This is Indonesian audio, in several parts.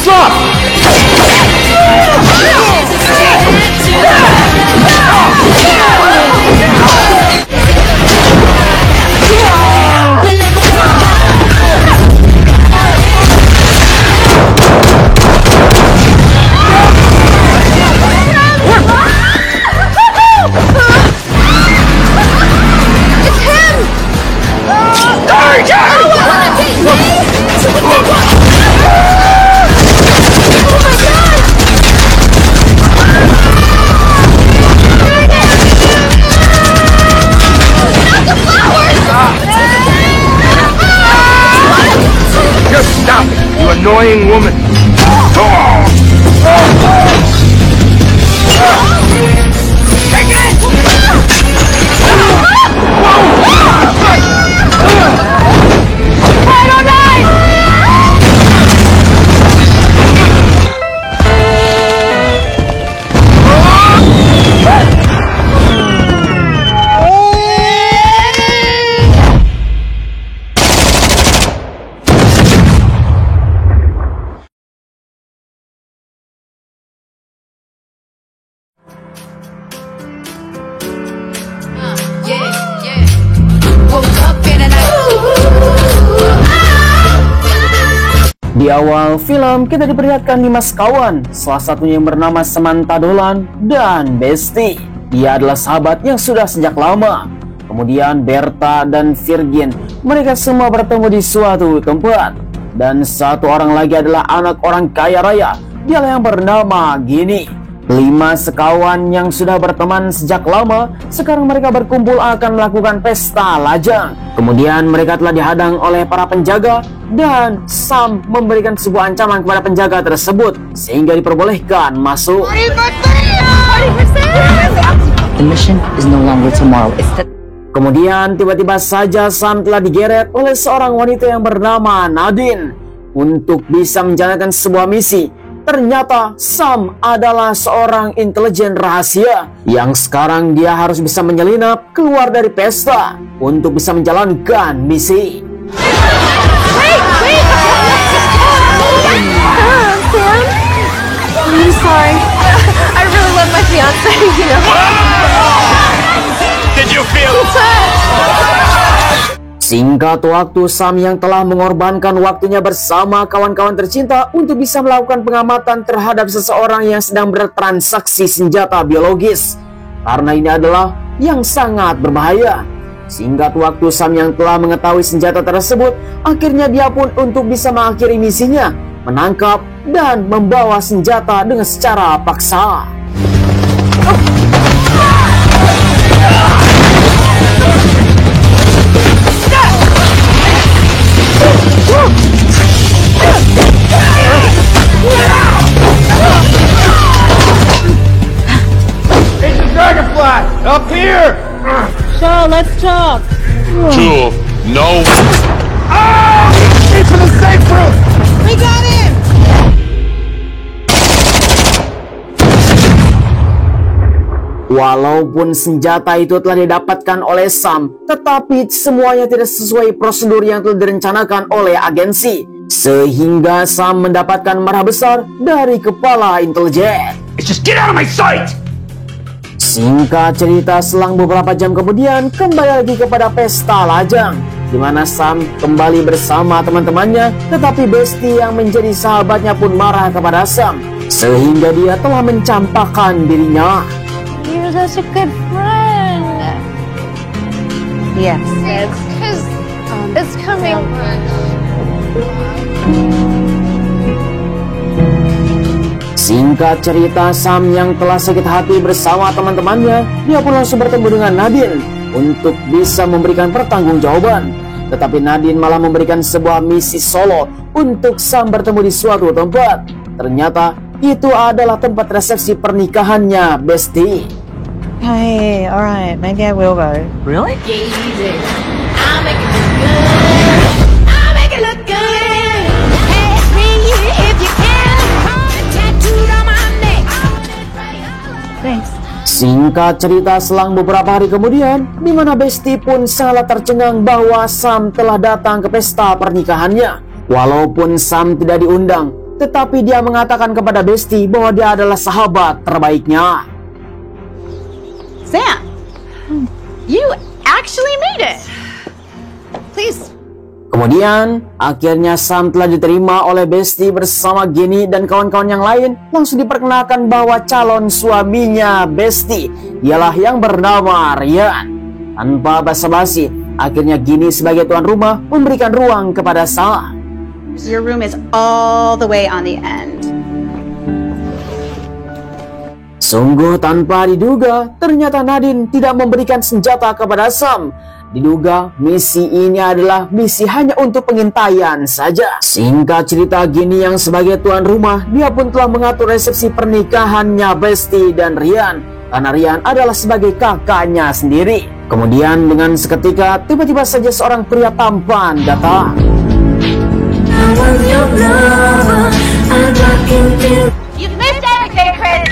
stop! Annoying woman. Di awal film kita diperlihatkan 5 sekawan, salah satunya yang bernama Samantha Dolan dan Besti. Dia adalah sahabat yang sudah sejak lama. Kemudian Berta dan Virgin, mereka semua bertemu di suatu tempat. Dan satu orang lagi adalah anak orang kaya raya, dialah yang bernama Ginny. 5 sekawan yang sudah berteman sejak lama, sekarang mereka berkumpul akan melakukan pesta lajang. Kemudian mereka telah dihadang oleh para penjaga dan Sam memberikan sebuah ancaman kepada penjaga tersebut sehingga diperbolehkan masuk. The mission is no longer tomorrow. Kemudian tiba-tiba saja Sam telah digeret oleh seorang wanita yang bernama Nadine untuk bisa menjalankan sebuah misi. Ternyata Sam adalah seorang intelijen rahasia yang sekarang dia harus bisa menyelinap keluar dari pesta untuk bisa menjalankan misi. Sam? I'm sorry. I really love my fiance, you know. Did you feel Singkat waktu, Sam yang telah mengorbankan waktunya bersama kawan-kawan tercinta untuk bisa melakukan pengamatan terhadap seseorang yang sedang bertransaksi senjata biologis. Karena ini adalah yang sangat berbahaya. Singkat waktu, Sam yang telah mengetahui senjata tersebut, akhirnya dia pun untuk bisa mengakhiri misinya, menangkap dan membawa senjata dengan secara paksa. It's a dragonfly up here? So, let's talk. Two, no. Ah! It's in the safe room. We got him! Walaupun senjata itu telah didapatkan oleh Sam, tetapi semuanya tidak sesuai prosedur yang telah direncanakan oleh agensi. Sehingga Sam mendapatkan marah besar dari kepala intelijen. Just get out of my sight! Singkat cerita, selang beberapa jam kemudian kembali lagi kepada pesta lajang, di mana Sam kembali bersama teman-temannya, tetapi Besti yang menjadi sahabatnya pun marah kepada Sam, sehingga dia telah mencampakkan dirinya. You're such a good friend. Yes. It's because it's coming. Singkat cerita, Sam yang telah sakit hati bersama teman-temannya, dia pun langsung bertemu dengan Nadine untuk bisa memberikan pertanggungjawaban. Tetapi Nadine malah memberikan sebuah misi solo untuk Sam bertemu di suatu tempat. Ternyata itu adalah tempat resepsi pernikahannya Besti. Hey, alright, maybe I will go. Really? I'll make it look good. I'll make it look good. Ask me if you can. Tattooed on my neck. Thanks. Singkat cerita, selang beberapa hari kemudian, di mana Besti pun sangat tercengang bahwa Sam telah datang ke pesta pernikahannya. Walaupun Sam tidak diundang, tetapi dia mengatakan kepada Besti bahwa dia adalah sahabat terbaiknya. Sam, you actually made it. Please. Kemudian, akhirnya Sam telah diterima oleh Besti bersama Ginny dan kawan-kawan yang lain. Langsung diperkenalkan bahwa calon suaminya Besti ialah yang bernama Ryan. Tanpa basa-basi, akhirnya Ginny sebagai tuan rumah memberikan ruang kepada Sam. Your room is all the way on the end. Sungguh tanpa diduga, ternyata Nadine tidak memberikan senjata kepada Sam. Diduga misi ini adalah misi hanya untuk pengintaian saja. Singkat cerita, Ginny yang sebagai tuan rumah, dia pun telah mengatur resepsi pernikahannya Besti dan Ryan, karena Ryan adalah sebagai kakaknya sendiri. Kemudian dengan seketika, tiba-tiba saja seorang pria tampan datang. You missed everything, Chris.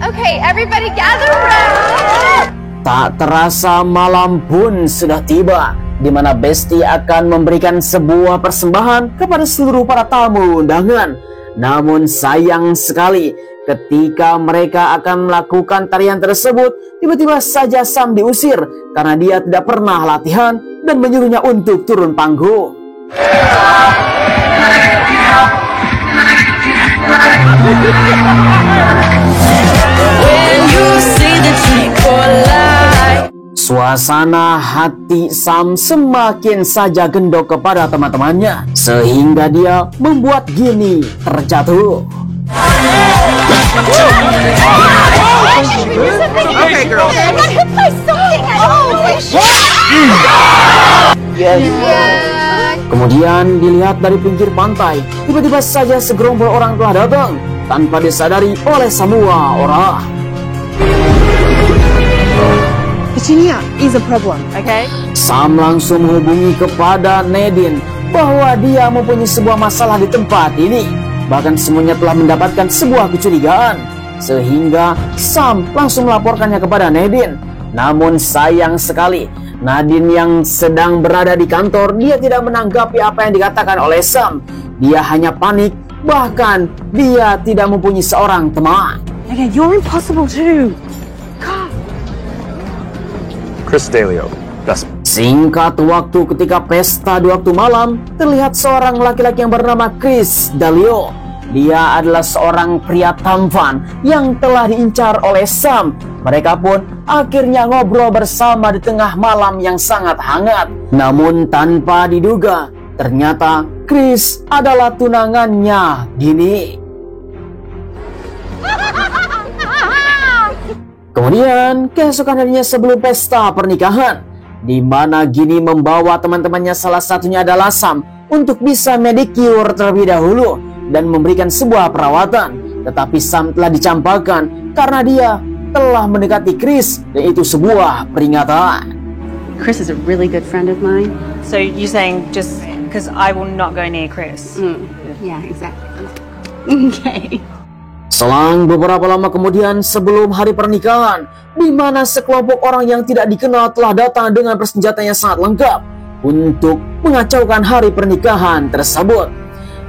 Okay, everybody gather around. Tak terasa malam pun sudah tiba, di mana Besti akan memberikan sebuah persembahan kepada seluruh para tamu undangan. Namun sayang sekali, ketika mereka akan melakukan tarian tersebut, tiba-tiba saja Sam diusir karena dia tidak pernah latihan dan menyuruhnya untuk turun panggung. Suasana hati Sam semakin saja gendok kepada teman-temannya, sehingga dia membuat Ginny terjatuh. Okay, girl. Kemudian dilihat dari pinggir pantai, tiba-tiba saja segerombol orang telah datang tanpa disadari oleh semua orang. Petunia is a problem, okay? Sam langsung menghubungi kepada Nadine bahwa dia mempunyai sebuah masalah di tempat ini. Bahkan semuanya telah mendapatkan sebuah kecurigaan, sehingga Sam langsung melaporkannya kepada Nadine. Namun sayang sekali, Nadine yang sedang berada di kantor, dia tidak menanggapi apa yang dikatakan oleh Sam. Dia hanya panik, bahkan dia tidak mempunyai seorang teman. Okay, you're impossible too. Chris Dalio, best. Singkat waktu ketika pesta di waktu malam, terlihat seorang laki-laki yang bernama Chris Dalio. Dia adalah seorang pria tampan yang telah diincar oleh Sam. Mereka pun akhirnya ngobrol bersama di tengah malam yang sangat hangat. Namun tanpa diduga, ternyata Chris adalah tunangannya Ginny. Kemudian keesokan harinya sebelum pesta pernikahan, di mana Ginny membawa teman-temannya, salah satunya adalah Sam, untuk bisa medicure terlebih dahulu dan memberikan sebuah perawatan. Tetapi Sam telah dicampakkan karena dia telah mendekati Chris, dan itu sebuah peringatan. Chris is a really good friend of mine. So you're saying just because I will not go near Chris? Yeah, exactly. Okay. Selang beberapa lama kemudian sebelum hari pernikahan, di mana sekelompok orang yang tidak dikenal telah datang dengan persenjataan yang sangat lengkap untuk mengacaukan hari pernikahan tersebut.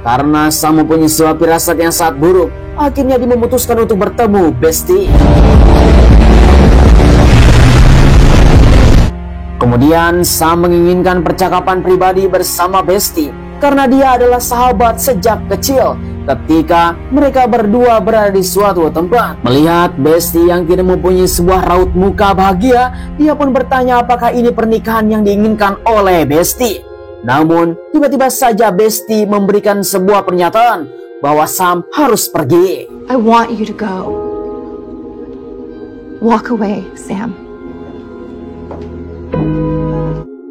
Karena Sam mempunyai sebuah firasat yang sangat buruk, akhirnya dia memutuskan untuk bertemu Besti. Kemudian Sam menginginkan percakapan pribadi bersama Besti karena dia adalah sahabat sejak kecil. Ketika mereka berdua berada di suatu tempat, melihat Besti yang kini mempunyai sebuah raut muka bahagia, dia pun bertanya apakah ini pernikahan yang diinginkan oleh Besti. Namun tiba-tiba saja Besti memberikan sebuah pernyataan bahwa Sam harus pergi. I want you to go. Walk away, Sam.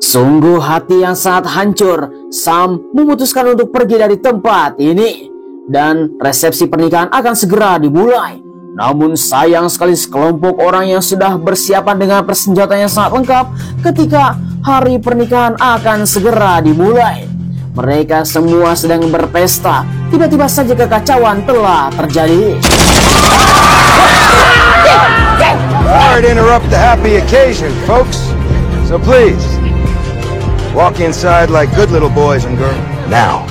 Sungguh hati yang sangat hancur, Sam memutuskan untuk pergi dari tempat ini. Dan resepsi pernikahan akan segera dimulai. Namun sayang sekali sekelompok orang yang sudah bersiapan dengan persenjataan yang sangat lengkap ketika hari pernikahan akan segera dimulai. Mereka semua sedang berpesta. Tiba-tiba saja kekacauan telah terjadi. Sorry to interrupt the happy occasion, folks. So please, walk inside like good little boys and girls. Now.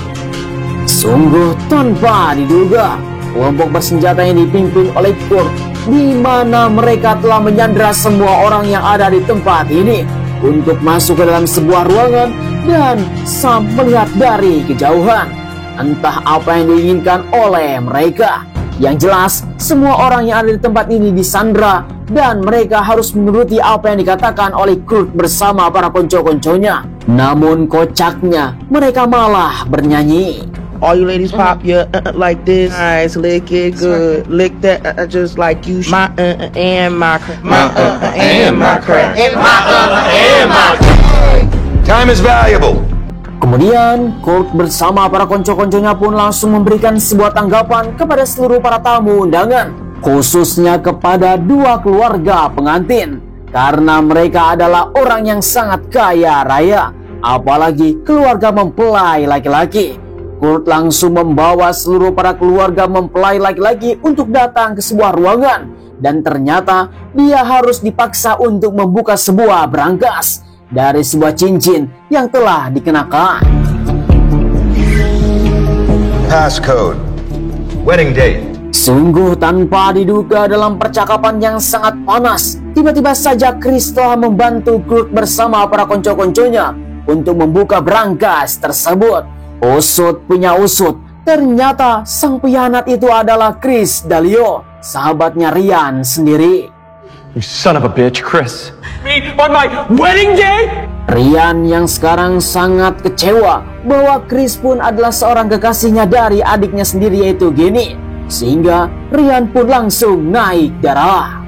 Sungguh tanpa diduga, kelompok bersenjata yang dipimpin oleh Kurt, di mana mereka telah menyandra semua orang yang ada di tempat ini untuk masuk ke dalam sebuah ruangan, dan Sam melihat dari kejauhan. Entah apa yang diinginkan oleh mereka. Yang jelas, semua orang yang ada di tempat ini disandra, dan mereka harus menuruti apa yang dikatakan oleh Kurt bersama para konco-konconya. Namun kocaknya, mereka malah bernyanyi. All you ladies pop your like this. Nice, lick it good. Lick that just like you. My and my crack. My and my crack. And my and my crack. Time is valuable. Kemudian, Kurt bersama para konco-konconya pun langsung memberikan sebuah tanggapan kepada seluruh para tamu undangan, khususnya kepada dua keluarga pengantin, karena mereka adalah orang yang sangat kaya raya, apalagi keluarga mempelai laki-laki. Kurt langsung membawa seluruh para keluarga mempelai laki-laki untuk datang ke sebuah ruangan, dan ternyata dia harus dipaksa untuk membuka sebuah berangkas dari sebuah cincin yang telah dikenakan. Passcode. Wedding date. Sungguh tanpa diduga dalam percakapan yang sangat panas, tiba-tiba saja Chris telah membantu Kurt bersama para konco-konconya untuk membuka berangkas tersebut. Usut punya usut, ternyata sang pengkhianat itu adalah Chris Dalio, sahabatnya Ryan sendiri. You son of a bitch, Chris. Me on my wedding day? Ryan yang sekarang sangat kecewa bahwa Chris pun adalah seorang kekasihnya dari adiknya sendiri, yaitu Genny, sehingga Ryan pun langsung naik darah.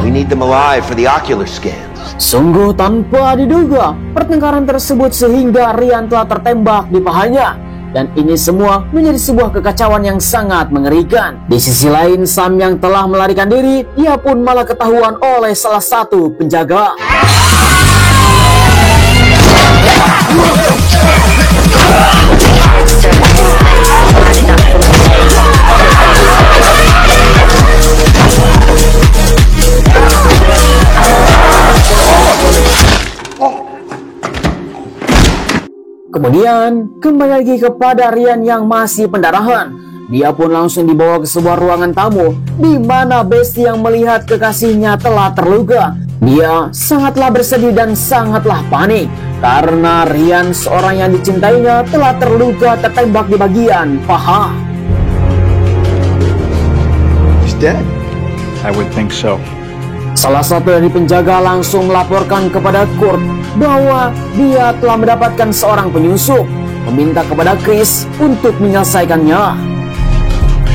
We need them alive for the ocular scans. Sungguh tanpa diduga pertengkaran tersebut sehingga Ryan telah tertembak di pahanya, dan ini semua menjadi sebuah kekacauan yang sangat mengerikan. Di sisi lain, Sam yang telah melarikan diri, ia pun malah ketahuan oleh salah satu penjaga. Kemudian kembali lagi kepada Ryan yang masih pendarahan. Dia pun langsung dibawa ke sebuah ruangan tamu, di mana Besti yang melihat kekasihnya telah terluka. Dia sangatlah bersedih dan sangatlah panik karena Ryan, seorang yang dicintainya, telah terluka tertembak di bagian paha. He's dead. I would think so. Salah satu dari penjaga langsung melaporkan kepada Kurt bahwa dia telah mendapatkan seorang penyusup, meminta kepada Chris untuk menyelesaikannya.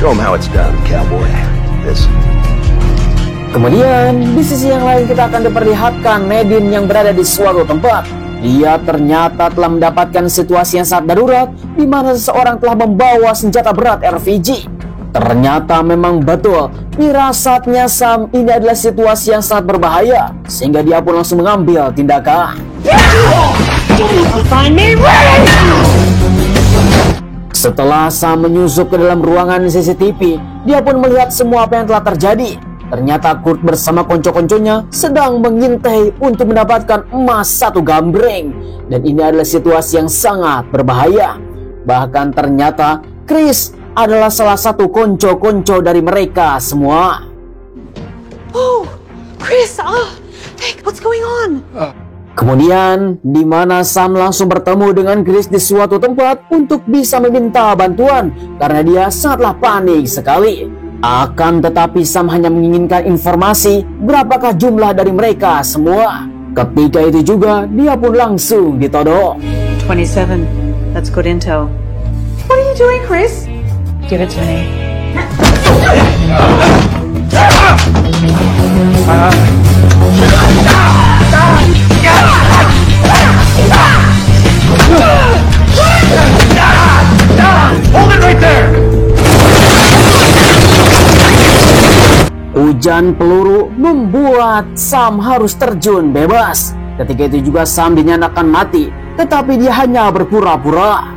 Show him how it's done, cowboy. This. Kemudian di sisi yang lain kita akan diperlihatkan Nadine yang berada di suatu tempat. Dia ternyata telah mendapatkan situasi yang sangat darurat, di mana seseorang telah membawa senjata berat RPG. Ternyata memang betul, firasatnya Sam, ini adalah situasi yang sangat berbahaya, sehingga dia pun langsung mengambil tindakan. Setelah Sam menyusup ke dalam ruangan CCTV, dia pun melihat semua apa yang telah terjadi. Ternyata Kurt bersama konco-konconya sedang mengintai untuk mendapatkan emas 1 gambreng, dan ini adalah situasi yang sangat berbahaya. Bahkan ternyata Chris adalah salah satu konco-konco dari mereka semua. Oh, Chris, hey, what's going on? Kemudian, di mana Sam langsung bertemu dengan Chris di suatu tempat untuk bisa meminta bantuan karena dia sangatlah panik sekali. Akan tetapi Sam hanya menginginkan informasi berapakah jumlah dari mereka semua. Ketika itu juga, dia pun langsung ditodok. 27. That's good intel. What are you doing, Chris? Give it to me. Hold it right there! Hujan peluru membuat Sam harus terjun bebas. Ketika itu juga Sam dinyatakan mati, tetapi dia hanya berpura-pura.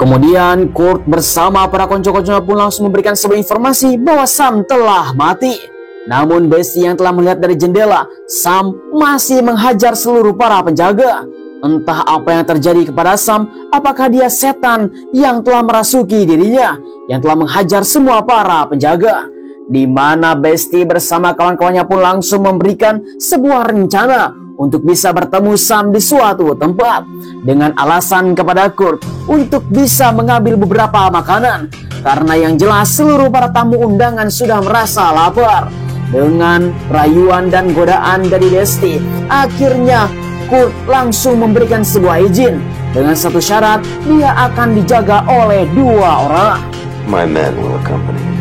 Kemudian Kurt bersama para konco-konconya pun langsung memberikan sebuah informasi bahwa Sam telah mati. Namun Bestie yang telah melihat dari jendela, Sam masih menghajar seluruh para penjaga. Entah apa yang terjadi kepada Sam, apakah dia setan yang telah merasuki dirinya, yang telah menghajar semua para penjaga. Di mana Bestie bersama kawan-kawannya pun langsung memberikan sebuah rencana untuk bisa bertemu Sam di suatu tempat, dengan alasan kepada Kurt untuk bisa mengambil beberapa makanan, karena yang jelas seluruh para tamu undangan sudah merasa lapar. Dengan rayuan dan godaan dari Bestie, akhirnya Kurt langsung memberikan sebuah izin dengan satu syarat, dia akan dijaga oleh 2 orang. My men will accompany you.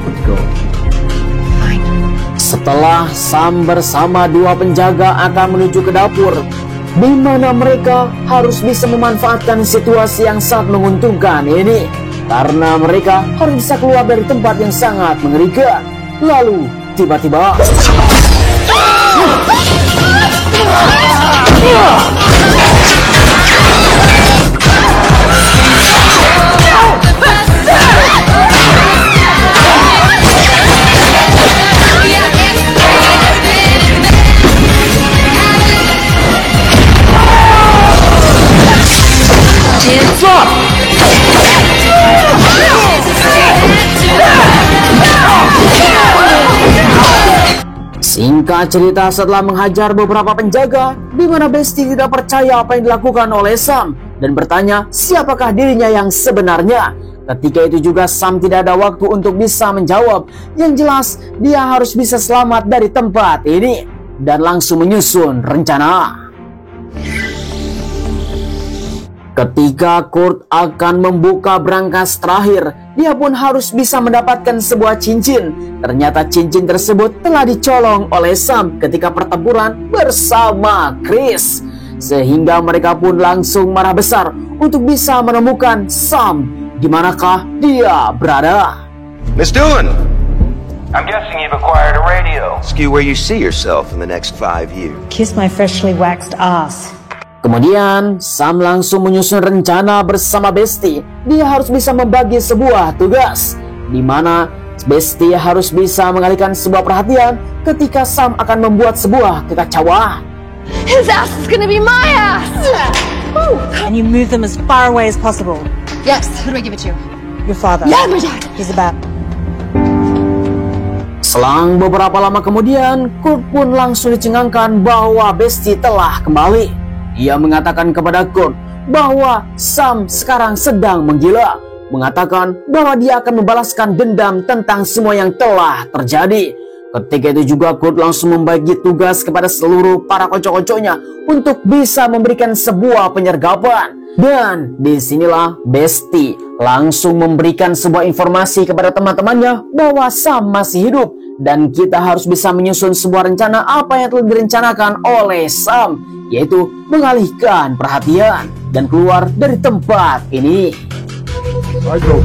Let's go. Setelah Sam bersama 2 penjaga akan menuju ke dapur, di mana mereka harus bisa memanfaatkan situasi yang sangat menguntungkan ini, karena mereka harus bisa keluar dari tempat yang sangat mengerikan. Lalu tiba-tiba singkat cerita, setelah menghajar beberapa penjaga, di mana Bestie tidak percaya apa yang dilakukan oleh Sam dan bertanya siapakah dirinya yang sebenarnya. Ketika itu juga Sam tidak ada waktu untuk bisa menjawab. Yang jelas dia harus bisa selamat dari tempat ini dan langsung menyusun rencana. Ketika Kurt akan membuka brankas terakhir, dia pun harus bisa mendapatkan sebuah cincin. Ternyata cincin tersebut telah dicolong oleh Sam ketika pertempuran bersama Chris. Sehingga mereka pun langsung marah besar untuk bisa menemukan Sam. Di manakah dia berada? Miss Doohan! I'm guessing you've acquired a radio. Ask you where you see yourself in the next 5 years. Kiss my freshly waxed ass. Kemudian Sam langsung menyusun rencana bersama Bestie. Dia harus bisa membagi sebuah tugas, di mana Bestie harus bisa mengalihkan sebuah perhatian ketika Sam akan membuat sebuah kekacauan. His ass is gonna be my ass! And you move them as far away as possible. Yes, who do I give it to? Your father. Yeah, my dad. He's about. Selang beberapa lama kemudian, Kurt pun langsung dicengangkan bahwa Bestie telah kembali. Ia mengatakan kepada Kurt bahwa Sam sekarang sedang menggila, mengatakan bahwa dia akan membalaskan dendam tentang semua yang telah terjadi. Ketika itu juga Kurt langsung membagi tugas kepada seluruh para kocok-kocoknya untuk bisa memberikan sebuah penyergapan. Dan disinilah Bestie langsung memberikan sebuah informasi kepada teman-temannya bahwa Sam masih hidup dan kita harus bisa menyusun sebuah rencana apa yang telah direncanakan oleh Sam, yaitu mengalihkan perhatian dan keluar dari tempat ini. Ayo.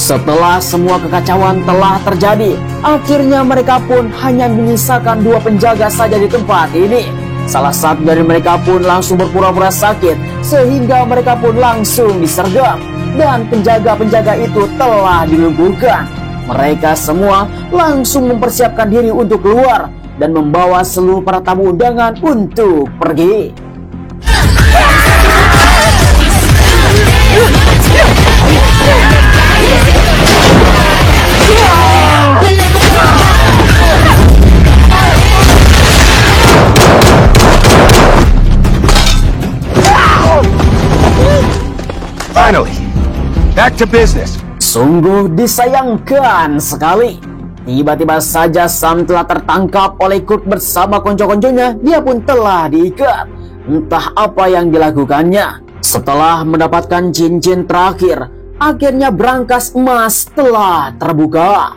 Setelah semua kekacauan telah terjadi, akhirnya mereka pun hanya menyisakan 2 penjaga saja di tempat ini. Salah satu dari mereka pun langsung berpura-pura sakit, sehingga mereka pun langsung disergap. Dan penjaga-penjaga itu telah dilumpuhkan. Mereka semua langsung mempersiapkan diri untuk keluar dan membawa seluruh para tamu undangan untuk pergi. Finally, back to business. Sungguh disayangkan sekali. Tiba-tiba saja Sam telah tertangkap oleh Kurt bersama konco-konconya. Dia pun telah diikat. Entah apa yang dilakukannya. Setelah mendapatkan cincin terakhir, akhirnya brankas emas telah terbuka.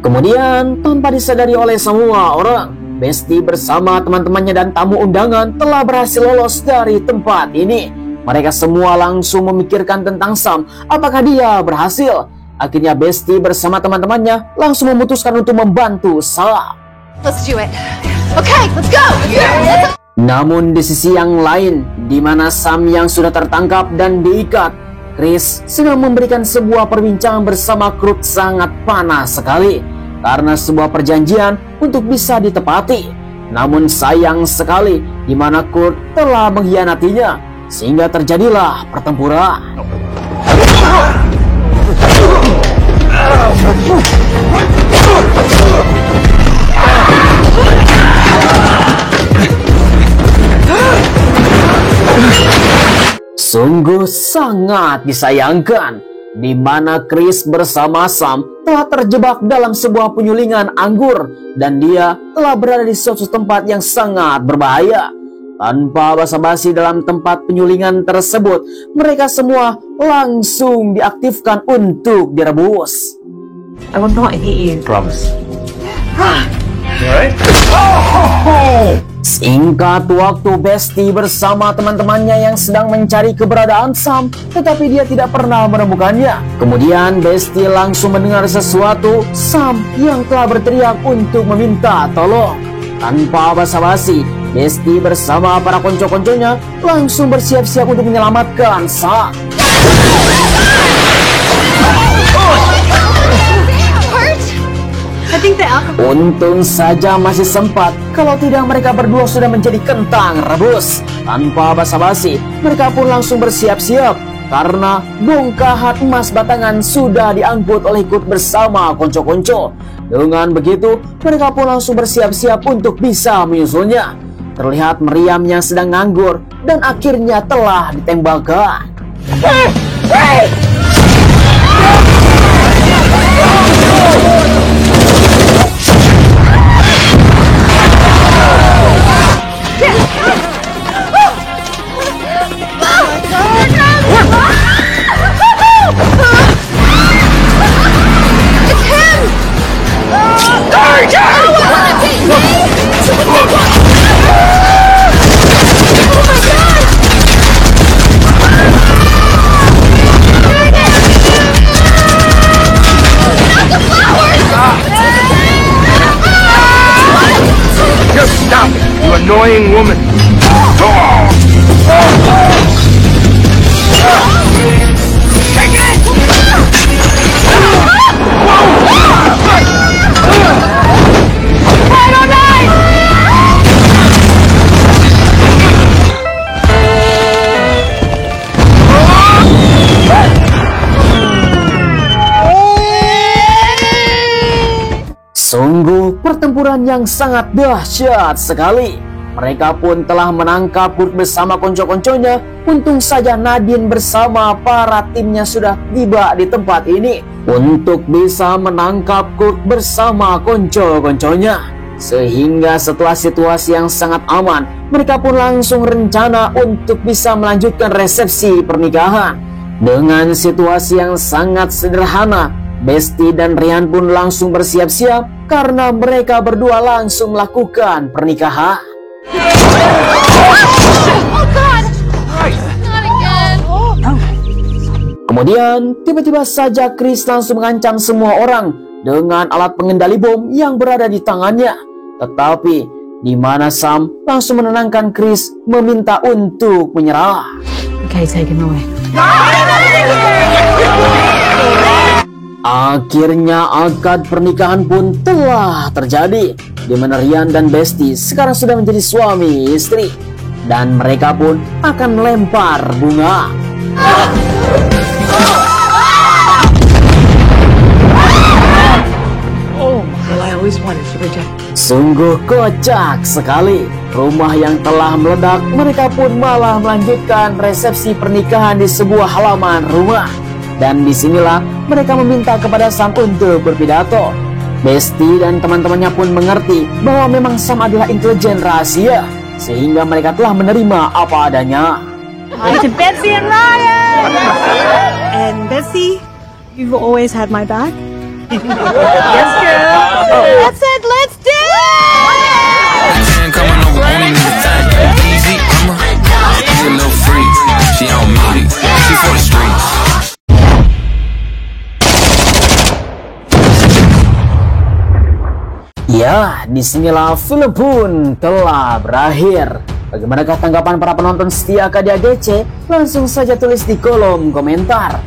Kemudian, tanpa disadari oleh semua orang, Besti bersama teman-temannya dan tamu undangan telah berhasil lolos dari tempat ini. Mereka semua langsung memikirkan tentang Sam, apakah dia berhasil. Akhirnya Besti bersama teman-temannya langsung memutuskan untuk membantu Sam. Let's do it. Okay, let's go. Namun di sisi yang lain, di mana Sam yang sudah tertangkap dan diikat, Chris sedang memberikan sebuah perbincangan bersama Kurt sangat panas sekali karena sebuah perjanjian untuk bisa ditepati. Namun sayang sekali di mana Kurt telah mengkhianatinya sehingga terjadilah pertempuran. Sungguh sangat disayangkan di mana Chris bersama Sam telah terjebak dalam sebuah penyulingan anggur dan dia telah berada di suatu tempat yang sangat berbahaya. Tanpa basa-basi dalam tempat penyulingan tersebut, mereka semua langsung diaktifkan untuk direbus. I will not hit you. Promise. Singkat waktu, Besti bersama teman-temannya yang sedang mencari keberadaan Sam, tetapi dia tidak pernah menemukannya. Kemudian Besti langsung mendengar sesuatu, Sam yang telah berteriak untuk meminta tolong. Tanpa basa-basi, Besti bersama para konco-konconya langsung bersiap-siap untuk menyelamatkan Sam. Untung saja masih sempat, kalau tidak mereka berdua sudah menjadi kentang rebus. Tanpa basa-basi, mereka pun langsung bersiap-siap karena bongkahan emas batangan sudah diangkut oleh Kurt bersama konco-konco. Dengan begitu, mereka pun langsung bersiap-siap untuk bisa menyusulnya. Terlihat meriam yang sedang nganggur dan akhirnya telah ditembakkan. Annoying woman. Sungguh pertempuran yang sangat dahsyat sekali. Mereka pun telah menangkap Kurt bersama konco-konconya. Untung saja Nadine bersama para timnya sudah tiba di tempat ini untuk bisa menangkap Kurt bersama konco-konconya. Sehingga setelah situasi yang sangat aman, mereka pun langsung rencana untuk bisa melanjutkan resepsi pernikahan. Dengan situasi yang sangat sederhana, Besti dan Ryan pun langsung bersiap-siap karena mereka berdua langsung melakukan pernikahan. Kemudian tiba-tiba saja Chris langsung mengancam semua orang dengan alat pengendali bom yang berada di tangannya. Tetapi di mana Sam langsung menenangkan Chris, meminta untuk menyerah. Okay, take him away. Akhirnya akad pernikahan pun telah terjadi, di mana Ryan dan Besti sekarang sudah menjadi suami istri, dan mereka pun akan melempar bunga. Oh, well, I always wanted to reject. Sungguh kocak sekali. Rumah yang telah meledak, mereka pun malah melanjutkan resepsi pernikahan di sebuah halaman rumah. Dan disinilah mereka meminta kepada Sam untuk berpidato. Besti dan teman-temannya pun mengerti bahwa memang Sam adalah intelijen rahasia, sehingga mereka telah menerima apa adanya. Hi to Betsy and Ryan! And Betsy, you've always had my back. Yes, girl. That's it, let's do it! Man coming over, only need a thing. Easy, she's a little freak. She on me, she for the streets. Ya, disinilah film pun telah berakhir. Bagaimanakah tanggapan para penonton setia KDAGC? Langsung saja tulis di kolom komentar.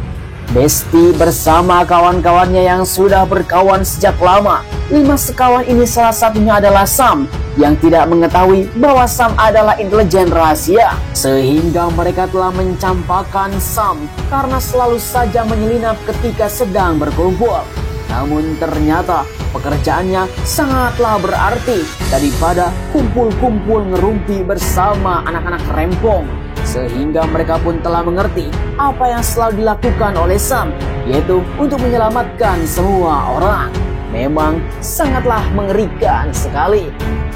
Besti bersama kawan-kawannya yang sudah berkawan sejak lama. 5 sekawan ini salah satunya adalah Sam, yang tidak mengetahui bahwa Sam adalah intelijen rahasia. Sehingga mereka telah mencampakkan Sam karena selalu saja menyelinap ketika sedang berkumpul. Namun ternyata pekerjaannya sangatlah berarti daripada kumpul-kumpul ngerumpi bersama anak-anak rempong. Sehingga mereka pun telah mengerti apa yang selalu dilakukan oleh Sam, yaitu untuk menyelamatkan semua orang. Memang sangatlah mengerikan sekali.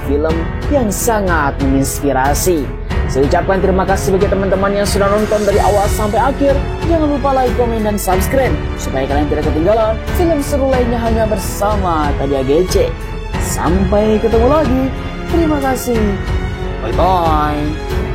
Film yang sangat menginspirasi. Saya ucapkan terima kasih bagi teman-teman yang sudah nonton dari awal sampai akhir. Jangan lupa like, komen, dan subscribe supaya kalian tidak ketinggalan film seru lainnya hanya bersama KDAGC. Sampai ketemu lagi. Terima kasih. Bye-bye.